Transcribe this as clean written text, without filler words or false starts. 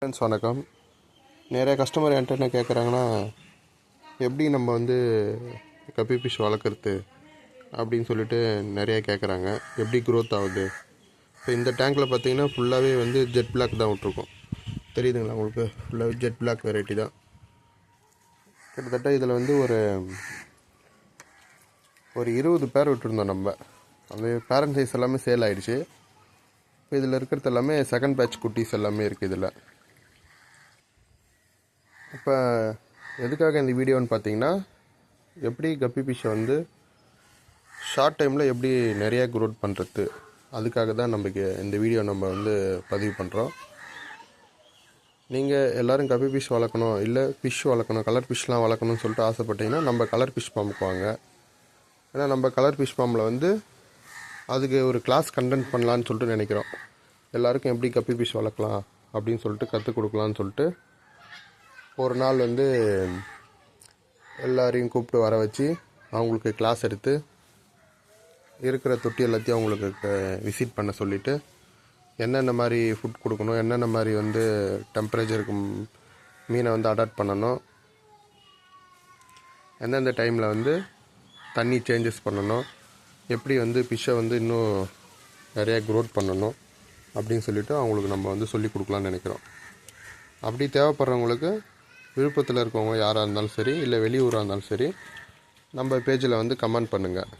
Friends வணக்கம். நிறைய customer என்கிட்ட என்ன கேட்குறாங்கன்னா, எப்படி நம்ம வந்து கப்பி ஃபிஷ் வளர்க்குறது அப்படின்னு சொல்லிட்டு நிறைய கேட்குறாங்க. எப்படி க்ரோத் ஆகுது? இப்போ இந்த டேங்க்கில் பார்த்தீங்கன்னா ஃபுல்லாகவே வந்து ஜெட் பிளாக் தான் விட்ருக்கோம். தெரியுதுங்களா உங்களுக்கு? ஃபுல்லாகவே ஜெட் பிளாக் வெரைட்டி தான். கிட்டத்தட்ட இதில் வந்து ஒரு 20 பேர் விட்டுருந்தோம் நம்ம. அந்த பேரண்ட் சைஸ் எல்லாமே சேல் ஆகிடுச்சு. இப்போ இதில் இருக்கிறது எல்லாமே செகண்ட் பேட்ச் குட்டீஸ் எல்லாமே இருக்குது இதில். இப்போ எதுக்காக இந்த வீடியோன்னு பார்த்தீங்கன்னா, எப்படி கப்பி ஃபிஷ்ஷை வந்து ஷார்ட் டைமில் எப்படி நிறையா க்ரோத் பண்ணுறது, அதுக்காக தான் நமக்கு இந்த வீடியோ நம்ம வந்து பதிவு பண்ணுறோம். நீங்கள் எல்லோரும் கப்பி ஃபிஷ் வளர்க்கணும், இல்லை ஃபிஷ் வளர்க்கணும், கலர் ஃபிஷ்லாம் வளர்க்கணும்னு சொல்லிட்டு ஆசைப்பட்டீங்கன்னா நம்ம கலர் ஃபிஷ் ஃபார்முக்கு வாங்க. ஏன்னா நம்ம கலர் ஃபிஷ் ஃபார்மில் வந்து அதுக்கு ஒரு கிளாஸ் கண்டென்ட் பண்ணலான்னு சொல்லிட்டு நினைக்கிறோம். எல்லாருக்கும் எப்படி கப்பி ஃபிஷ் வளர்க்கலாம் அப்படின்னு சொல்லிட்டு கற்றுக் கொடுக்கலான்னு சொல்லிட்டு ஒரு நாள் வந்து எல்லாரையும் கூப்பிட்டு வர வச்சு அவங்களுக்கு கிளாஸ் எடுத்து இருக்கிற தொட்டி எல்லாத்தையும் அவங்களுக்கு விசிட் பண்ண சொல்லிவிட்டு என்னென்ன மாதிரி ஃபுட் கொடுக்கணும், என்னென்ன மாதிரி வந்து டெம்பரேச்சருக்கு மீனை வந்து அடாப்ட் பண்ணணும், எந்தெந்த டைமில் வந்து தண்ணி சேஞ்சஸ் பண்ணணும், எப்படி வந்து ஃபிஷ்ஷை வந்து இன்னும் நிறையா க்ரோத் பண்ணணும் அப்படின்னு சொல்லிவிட்டு அவங்களுக்கு நம்ம வந்து சொல்லி கொடுக்கலான்னு நினைக்கிறோம். அப்படி தேவைப்படுறவங்களுக்கு விழுப்புரத்தில் இருக்கவங்க யாராக இருந்தாலும் சரி, இல்லை வெளியூராக இருந்தாலும் சரி, நம்ம பேஜில் வந்து கமெண்ட் பண்ணுங்கள்.